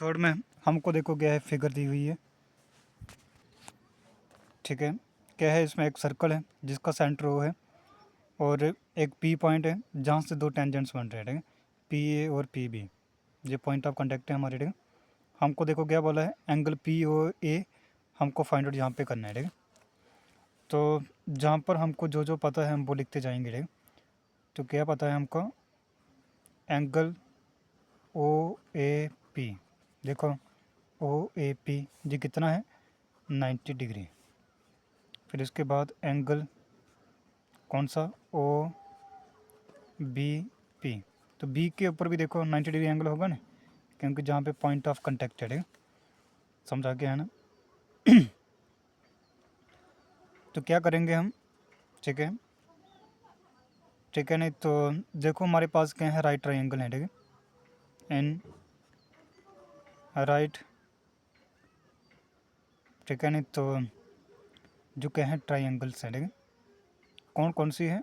Third में हमको देखो क्या है, फिगर दी हुई है। ठीक है, क्या है, इसमें एक सर्कल है जिसका सेंटर ओ है और एक पी पॉइंट है जहाँ से दो टेंजेंट्स बन रहे हैं। ठीक है, पी ए और पी बी, ये पॉइंट ऑफ कांटेक्ट है हमारे। ठीक है, हमको देखो क्या बोला है, एंगल पी ओ ए हमको फाइंड आउट यहाँ पे करना है। ठीक है, तो जहाँ पर हमको जो जो पता है हम वो लिखते जाएंगे। ठीक है, तो क्या पता है हमको, एंगल ओ ए पी, देखो ओ ए पी जी कितना है, 90 डिग्री। फिर इसके बाद एंगल कौन सा, ओ बी पी, तो बी के ऊपर भी देखो 90 डिग्री एंगल होगा ना, क्योंकि जहाँ पे पॉइंट ऑफ कंटेक्ट है। समझा गया है ना। तो क्या करेंगे हम, ठीक है, ठीक है, नहीं तो देखो हमारे पास क्या है, राइट ट्राइंगल है। ठीक है, इन राइट, ठीक है, नहीं तो जो क्या है ट्राइंगल्स है। ठीक है, कौन कौन सी है,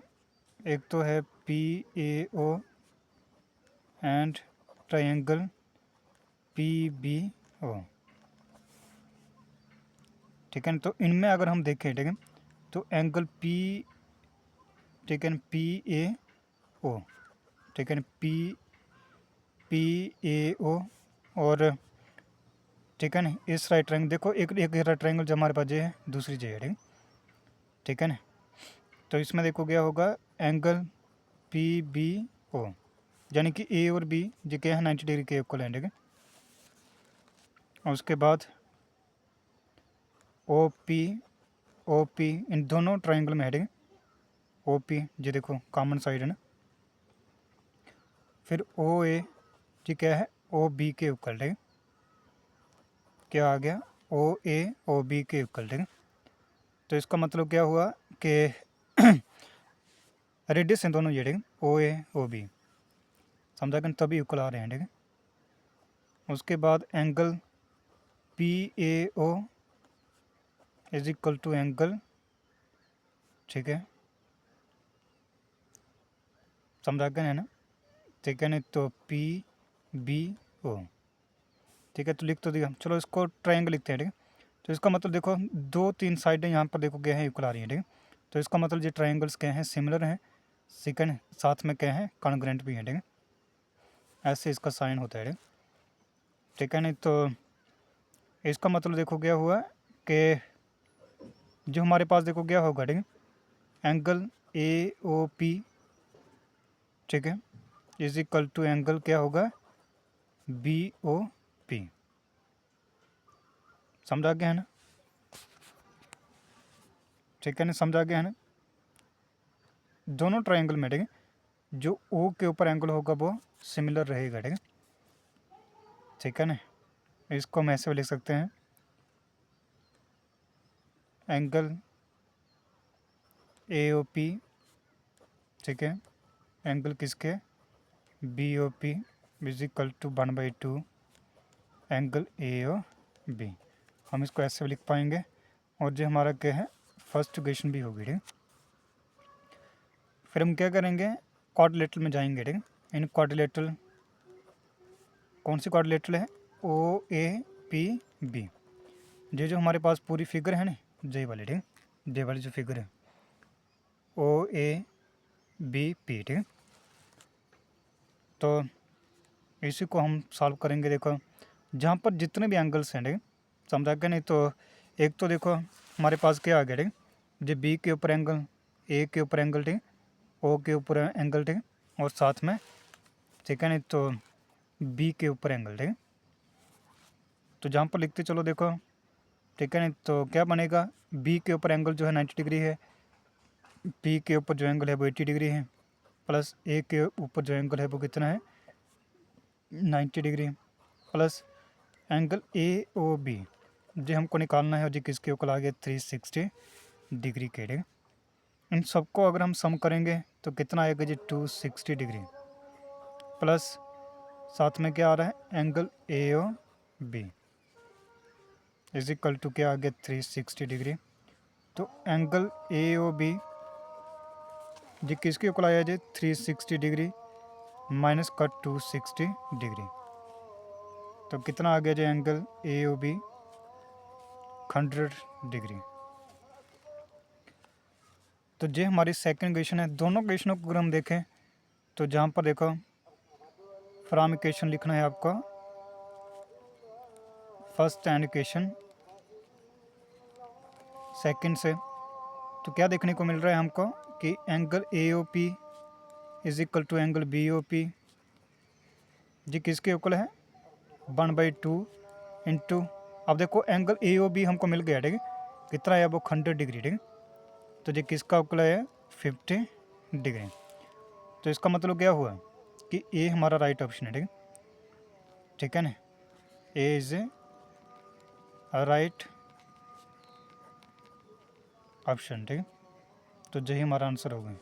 एक तो है P A O and triangle P B O. ठीक है, तो इनमें अगर हम देखें, ठीक है, तो एंगल पी, ठीक है, पी ए ओ, ठीक है, पी पी ए ओ और, ठीक है ना, इस राइट ट्रायंगल देखो, एक एक राइट ट्रायंगल जो हमारे पास ये है, दूसरी जे है। ठीक, ठीक है ना, तो इसमें देखो क्या होगा, एंगल पी बी ओ, यानी कि ए और बी जो क्या है 90 डिग्री के इक्वल है। ठीक है, और उसके बाद ओ पी इन दोनों ट्रायंगल में है। ठीक है, ओ पी जो देखो कॉमन साइड है ना, फिर ओ ए जी क्या है, ओ बी के इक्वल। ठीक है, क्या आ गया, ओ ए ओ बी के इक्वल। ठीक है, तो इसका मतलब क्या हुआ कि रेडियस हैं दोनों ये। ठीक है, ओ ए ओ बी, समझा कि तभी इक्वल आ रहे हैं। ठीक है, उसके बाद angle P A O is equal to angle, ठीक है, समझा गए है ना। ठीक है, नहीं तो पी बी ओ, ठीक है, तो लिख तो दिया, चलो इसको ट्रायंगल लिखते हैं। ठीक है, तो इसका मतलब देखो दो तीन साइडें यहाँ पर देखो क्या है, इक्वल आ रही है। ठीक है, तो इसका मतलब ये ट्रायंगल्स क्या हैं, सिमिलर हैं, सेकंड साथ में क्या है, कॉन्ग्रुएंट भी है। ठीक है, ऐसे इसका साइन होता है। ठीक है, नहीं तो इसका मतलब देखो क्या हुआ कि जो हमारे पास देखो क्या होगा, ठीक है, एंगल ए ओ पी, ठीक है, इज इक्वल टू एंगल क्या होगा, बी ओ पी। समझा गया है ना, ठीक है ना, समझा गया है ना। दोनों ट्रायंगल में, ठीक है, जो ओ के ऊपर एंगल होगा वो सिमिलर रहेगा। ठीक है, ठीक है ना, इसको हम ऐसे भी लिख सकते हैं, एंगल ए ओ पी, ठीक है, एंगल किसके, B O P is equal to 1/2 angle A O B. हम इसको ऐसे भी लिख पाएंगे, और जो हमारा क्या है, फर्स्ट इक्वेशन भी होगी। ठीक है, फिर हम क्या करेंगे, क्वाड्रिलेटरल में जाएंगे। ठीक है, इन क्वाड्रिलेटरल, कौन सी क्वाड्रिलेटरल है, ओ ए पी बी, ये जो हमारे पास पूरी फिगर है ना, जे वाली। ठीक है, जे वाली जो फिगर है, ओ ए बी पी। ठीक है, तो इसी को हम सॉल्व करेंगे। देखो जहाँ पर जितने भी एंगल्स हैं, ठीक है, समझा के नहीं, तो एक तो देखो हमारे पास क्या आ गया, ठीक है, जो बी के ऊपर एंगल, ए के ऊपर एंगल, ठीक है, ओ के ऊपर एंगल, ठीक है, और साथ में, ठीक है, नहीं तो बी के ऊपर एंगल। ठीक है, तो जहाँ पर लिखते चलो देखो, ठीक है, नहीं तो क्या बनेगा, बी के ऊपर एंगल जो है 90 डिग्री है, पी के ऊपर जो एंगल है वो 80 डिग्री है, प्लस ए के ऊपर जो एंगल है वो कितना है, 90 degree, plus angle A O B जो हमको निकालना है, और जो किसके ऊपर आ गया 360 डिग्री के। ठीक, इन सबको अगर हम सम करेंगे तो कितना आएगा जी, 260 डिग्री, प्लस साथ में क्या आ रहा है, angle A O B is equal to क्या आ गया, 360 डिग्री। तो एंगल ए ओ बी जी किसके ऊपर आया जी, 360 डिग्री माइनस का 260 डिग्री, तो कितना आ गया जो angle A O B 100 degree. तो ये हमारी सेकंड क्वेश्चन है। दोनों क्वेश्चनों को अगर हम देखें तो जहाँ पर देखो फ्रॉम इक्वेशन लिखना है आपका फर्स्ट एंड इक्वेशन सेकंड से, तो क्या देखने को मिल रहा है हमको कि angle A O P is equal to angle B O P जी किसके इक्वल है 1/2 इंटू, अब देखो एंगल ए ओ बी हमको मिल गया, ठीक है, कितना है वो 100 डिग्री, ठीक है, तो ये किसका इक्वल है 50 डिग्री। तो इसका मतलब क्या हुआ कि ए हमारा राइट ऑप्शन है, ठीक है, ठीक है ना, ए इज ए राइट ऑप्शन, ठीक है, तो यही हमारा आंसर होगा।